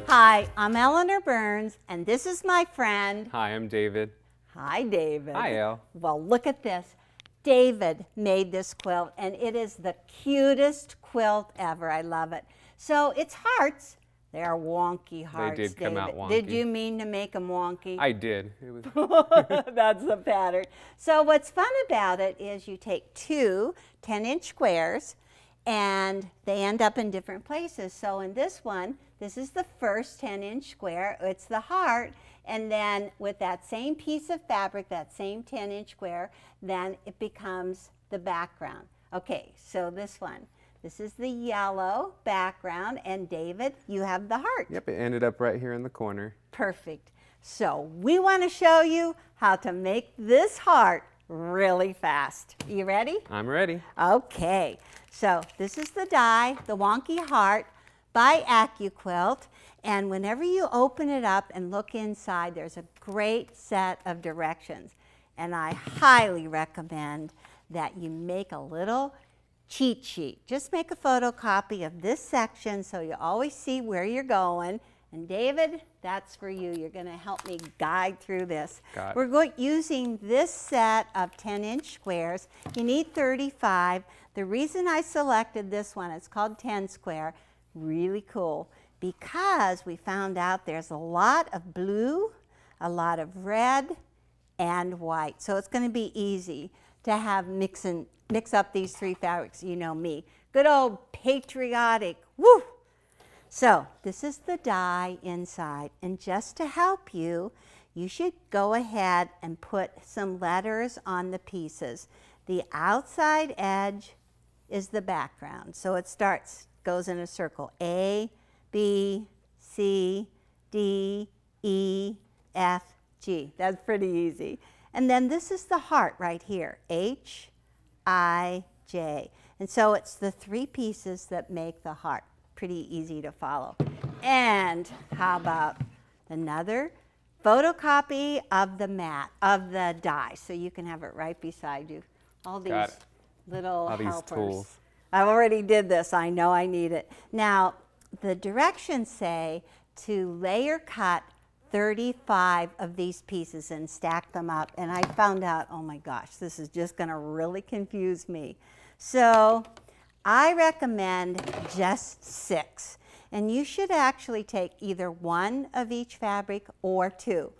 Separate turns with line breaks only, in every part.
Hi, I'm Eleanor Burns, and this is my friend.
Hi, I'm David.
Hi, David.
Hi, Elle.
Well, look at this. David made this quilt, and it is the cutest quilt ever. I love it. So it's hearts. They are wonky hearts,
They did come out wonky.
Did you mean to make them wonky?
I did. It was
That's the pattern. So what's fun about it is you take two 10-inch squares, and they end up in different places. So in this one, this is the first 10-inch square. It's the heart. And then with that same piece of fabric, that same 10-inch square, then it becomes the background. Okay, so this one. This is the yellow background. And David, you have the heart.
Yep, it ended up right here in the corner.
Perfect. So we want to show you how to make this heart really fast. You ready?
I'm ready.
Okay, so this is the die, the Wonky Heart by Accuquilt. And whenever you open it up and look inside, there's a great set of directions. And I highly recommend that you make a little cheat sheet. Just make a photocopy of this section so you always see where you're going. And David, that's for you. You're going to help me guide through this. We're using this set of 10-inch squares. You need 35. The reason I selected this one, it's called 10 square, really cool, because we found out there's a lot of blue, a lot of red, and white. So it's going to be easy to have mix up these three fabrics. You know me. Good old patriotic, woo! So this is the die inside, and just to help you, you should go ahead and put some letters on the pieces. The outside edge is the background, so it goes in a circle. A, B, C, D, E, F, G. That's pretty easy. And then this is the heart right here, H, I, J. And so it's the three pieces that make the heart. Pretty easy to follow. And how about another photocopy of the die, so you can have it right beside you. All these little helpers.
These tools.
I already did this. I know I need it. Now, the directions say to layer cut 35 of these pieces and stack them up. And I found out, oh my gosh, this is just going to really confuse me. So I recommend just 6. And you should actually take either 1 of each fabric or 2,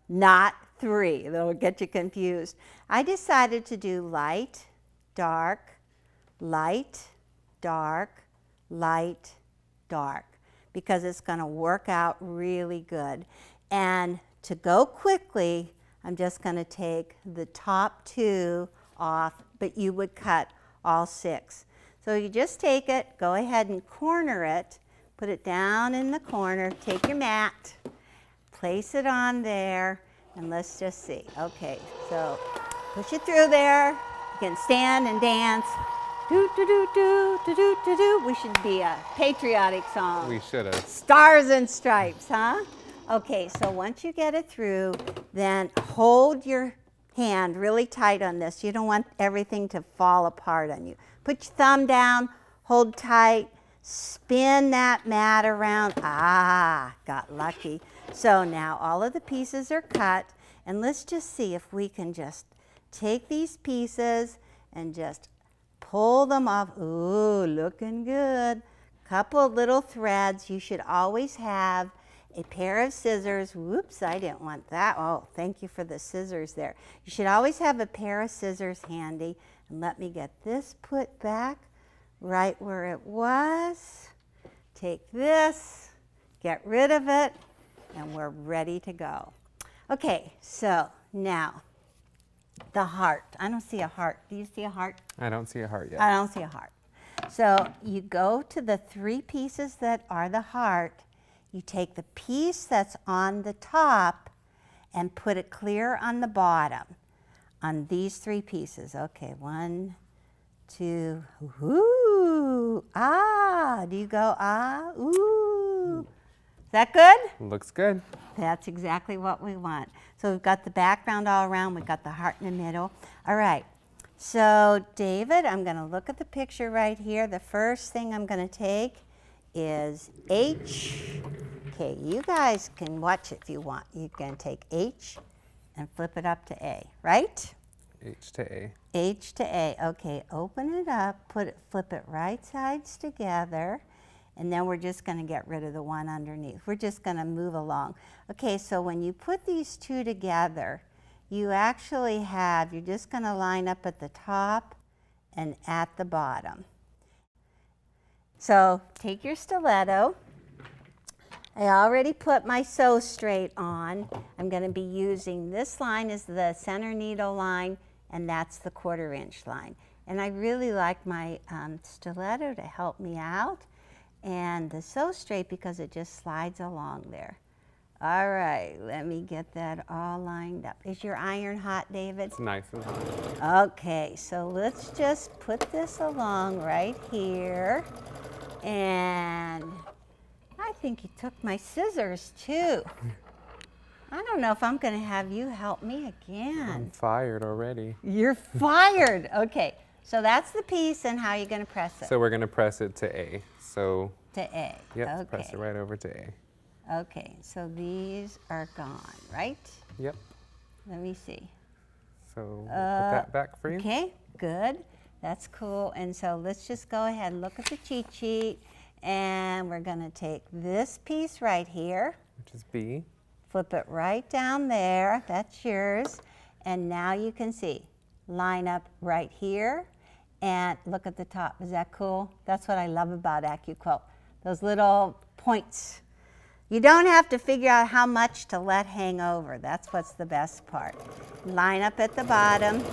not 3. That'll get you confused. I decided to do light, dark, light, dark, light, dark, because it's going to work out really good. And to go quickly, I'm just going to take the top 2 off, but you would cut all 6. So you just take it, go ahead and corner it, put it down in the corner, take your mat, place it on there, and let's just see. Okay, so push it through there. You can stand and dance. Do, do, do, do, do, do, do, do. We should be a patriotic song.
We should have.
Stars and Stripes, huh? Okay, so once you get it through, then hold your hand really tight on this. You don't want everything to fall apart on you. Put your thumb down, hold tight, spin that mat around. Ah, got lucky. So now all of the pieces are cut, and let's just see if we can just take these pieces and just pull them off. Ooh, looking good. Couple little threads. You should always have a pair of scissors. Whoops, I didn't want that. Oh, thank you for the scissors there. You should always have a pair of scissors handy. And let me get this put back right where it was. Take this, get rid of it, and we're ready to go. Okay, so now the heart. I don't see a heart. Do you see a heart?
I don't see a heart yet.
I don't see a heart. So you go to the 3 pieces that are the heart. You take the piece that's on the top and put it clear on the bottom on these 3 pieces. Okay, 1, 2, ooh, ah, do you go ah, ooh? Is that good?
Looks good.
That's exactly what we want. So we've got the background all around, we've got the heart in the middle. All right, so David, I'm gonna look at the picture right here. The first thing I'm gonna take is H, Okay, you guys can watch if you want. You can take H and flip it up to A, right?
H to A.
H to A. Okay, open it up, flip it right sides together, and then we're just going to get rid of the one underneath. We're just going to move along. Okay, so when you put these two together, you actually have, you're just going to line up at the top and at the bottom. So take your stiletto. I already put my sew straight on. I'm going to be using this line as the center needle line, and that's the 1/4 inch line. And I really like my stiletto to help me out, and the sew straight because it just slides along there. All right, let me get that all lined up. Is your iron hot, David?
It's nice and hot.
Okay, so let's just put this along right here. And I think you took my scissors too. I don't know if I'm going to have you help me again.
I'm fired already.
You're fired. Okay, so that's the piece, and how are you going to press it?
So we're going to press it to A. So
to A.
Yep,
Okay.
press it right over to A.
Okay, so these are gone, right?
Yep.
Let me see.
So we'll put that back for you.
Okay, good. That's cool. And so let's just go ahead and look at the cheat sheet. And we're going to take this piece right here.
Which is B.
Flip it right down there. That's yours. And now you can see, line up right here. And look at the top. Is that cool? That's what I love about Accuquilt. Those little points. You don't have to figure out how much to let hang over. That's what's the best part. Line up at the bottom.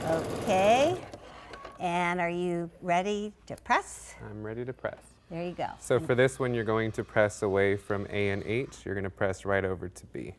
Okay. And are you ready to press?
I'm ready to press.
There you go.
So for this one, you're going to press away from A and H. You're going to press right over to B.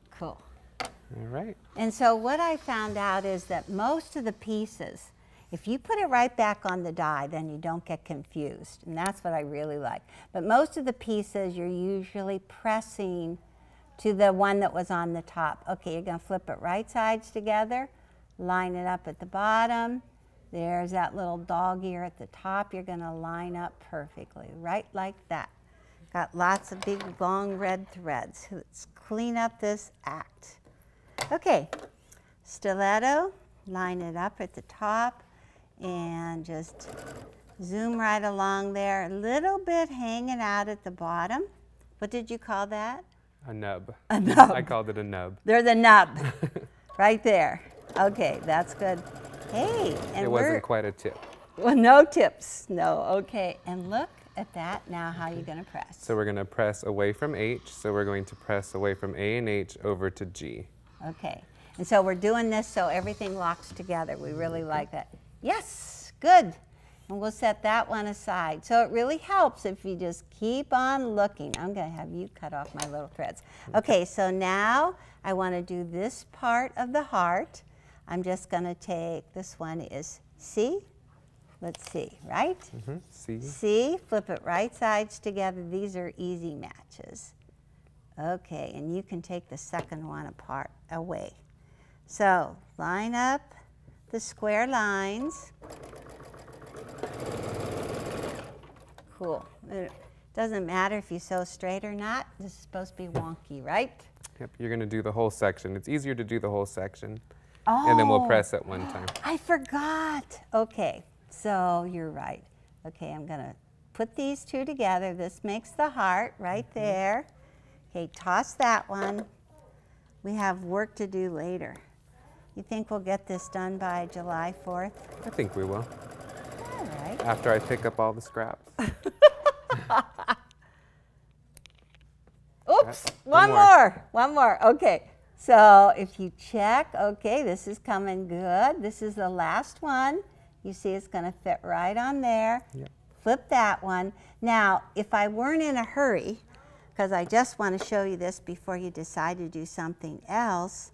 Cool.
All right.
And so what I found out is that most of the pieces, if you put it right back on the die, then you don't get confused. And that's what I really like. But most of the pieces, you're usually pressing to the one that was on the top. Okay, you're going to flip it right sides together, line it up at the bottom. There's that little dog ear at the top. You're going to line up perfectly, right like that. Got lots of big, long red threads. Let's clean up this act. Okay, stiletto, line it up at the top, and just zoom right along there. A little bit hanging out at the bottom. What did you call that?
A nub.
A nub.
I called it a nub.
They're the nub, right there. Okay, that's good. Hey, and
it wasn't quite a tip.
Well, no tips, no, okay. And look at that, now how are you gonna press?
So we're gonna press away from H, so we're going to press away from A and H over to G.
Okay, and so we're doing this so everything locks together. We really like that. Yes, good. And we'll set that one aside. So it really helps if you just keep on looking. I'm gonna have you cut off my little threads. Okay, so now I wanna do this part of the heart. I'm just going to take, this one is C. Let's see, right?
C.
C, flip it right sides together. These are easy matches. Okay, and you can take the second one apart, away. So line up the square lines. Cool. It doesn't matter if you sew straight or not. This is supposed to be wonky, right?
Yep, you're going to do the whole section. It's easier to do the whole section.
Oh,
and then we'll press at one time.
I forgot. Okay, so you're right. Okay, I'm gonna put these two together. This makes the heart right there. Okay, toss that one. We have work to do later. You think we'll get this done by July 4th?
I think we will.
All right.
After I pick up all the scraps.
Oops, one more. Okay. So if you check, okay, this is coming good. This is the last one. You see it's going to fit right on there.
Yep.
Flip that one. Now, if I weren't in a hurry, because I just want to show you this before you decide to do something else,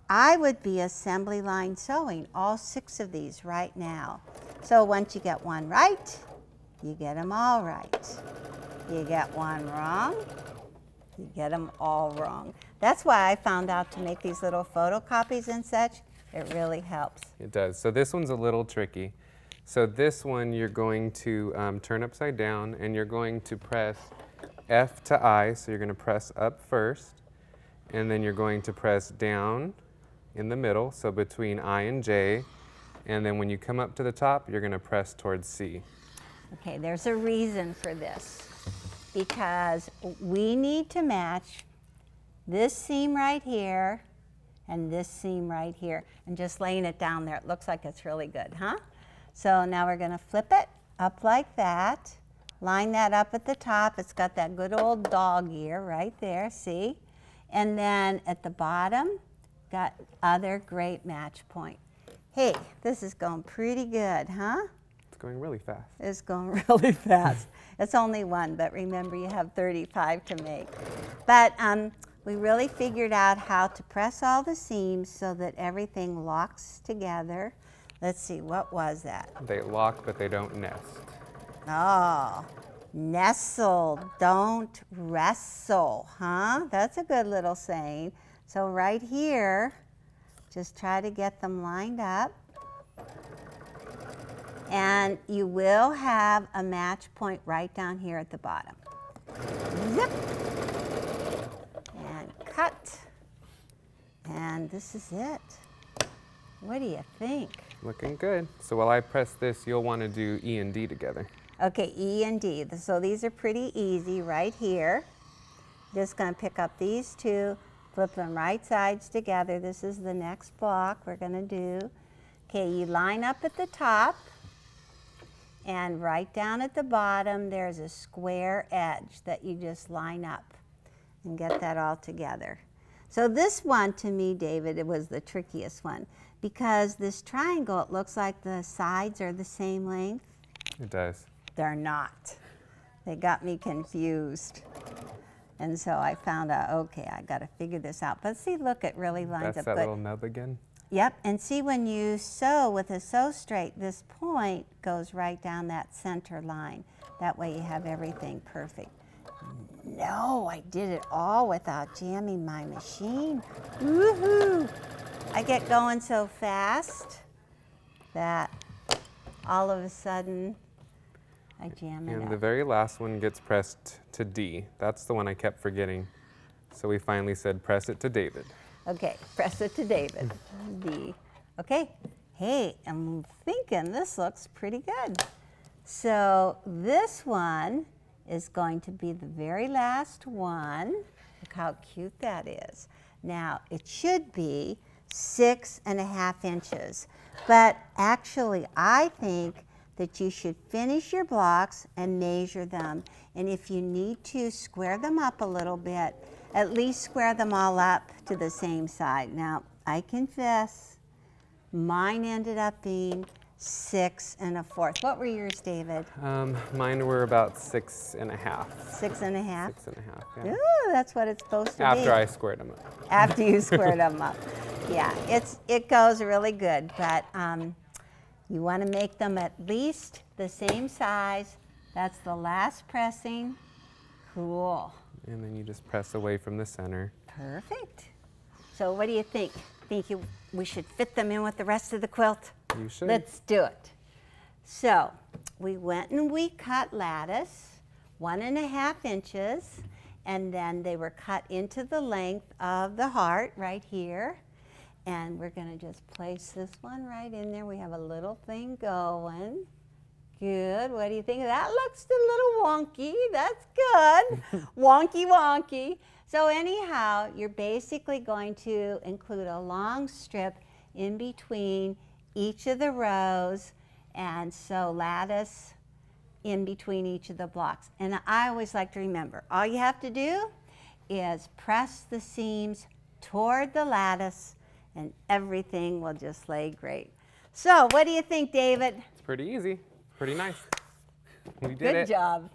I would be assembly line sewing all 6 of these right now. So once you get one right, you get them all right. You get one wrong, you get them all wrong. That's why I found out to make these little photocopies and such. It really helps.
It does. So this one's a little tricky. So this one you're going to turn upside down, and you're going to press F to I, so you're going to press up first, and then you're going to press down in the middle, so between I and J, and then when you come up to the top, you're going to press towards C.
Okay, there's a reason for this, because we need to match this seam right here and this seam right here, and just laying it down there, it looks like it's really good, huh? So now we're going to flip it up like that, line that up at the top. It's got that good old dog ear right there, see? And then at the bottom, got other great match point. Hey, this is going pretty good, huh?
It's going really fast.
It's going really fast. It's only one, but remember you have 35 to make. But we really figured out how to press all the seams so that everything locks together. Let's see, what was that?
They lock, but they don't nest.
Oh, nestle, don't wrestle, huh? That's a good little saying. So right here, just try to get them lined up. And you will have a match point right down here at the bottom. Zip. And cut. And this is it. What do you think?
Looking good. So while I press this, you'll want to do E and D together.
Okay, E and D. So these are pretty easy right here. Just going to pick up these two, flip them right sides together. This is the next block we're going to do. Okay, you line up at the top, and right down at the bottom, there's a square edge that you just line up and get that all together. So this one, to me, David, it was the trickiest one, because this triangle, it looks like the sides are the same length.
It does.
They're not. They got me confused. And so I found out, okay, I got to figure this out. But see, look, it really lines
That's
up
that
good.
little nub again?
Yep, and see, when you sew with a sew straight, this point goes right down that center line. That way you have everything perfect. No, I did it all without jamming my machine. Woohoo! I get going so fast that all of a sudden I jam it
And
up.
the very last one gets pressed to D. That's the one I kept forgetting. So we finally said press it to David.
Okay, press it to David. D. Okay, hey, I'm thinking this looks pretty good. So this one is going to be the very last one. Look how cute that is. Now, it should be 6.5 inches, but actually I think that you should finish your blocks and measure them. And if you need to square them up a little bit, at least square them all up to the same side. Now, I confess, mine ended up being 6 1/4. What were yours, David?
Mine were about 6.5.
6.5?
6.5, yeah.
Ooh, that's what it's supposed to be.
After I squared them up.
After you squared them up. Yeah, it goes really good, but you want to make them at least the same size. That's the last pressing. Cool.
And then you just press away from the center.
Perfect. So what do you think? We should fit them in with the rest of the quilt?
You should.
Let's do it. So we went and we cut lattice 1.5 inches, and then they were cut into the length of the heart right here. And we're going to just place this one right in there. We have a little thing going. Good. What do you think? That looks a little wonky. That's good. Wonky, wonky. So anyhow, you're basically going to include a long strip in between each of the rows, and so lattice in between each of the blocks. And I always like to remember, all you have to do is press the seams toward the lattice, and everything will just lay great. So what do you think, David?
It's pretty easy. Pretty nice. We did it.
Good job.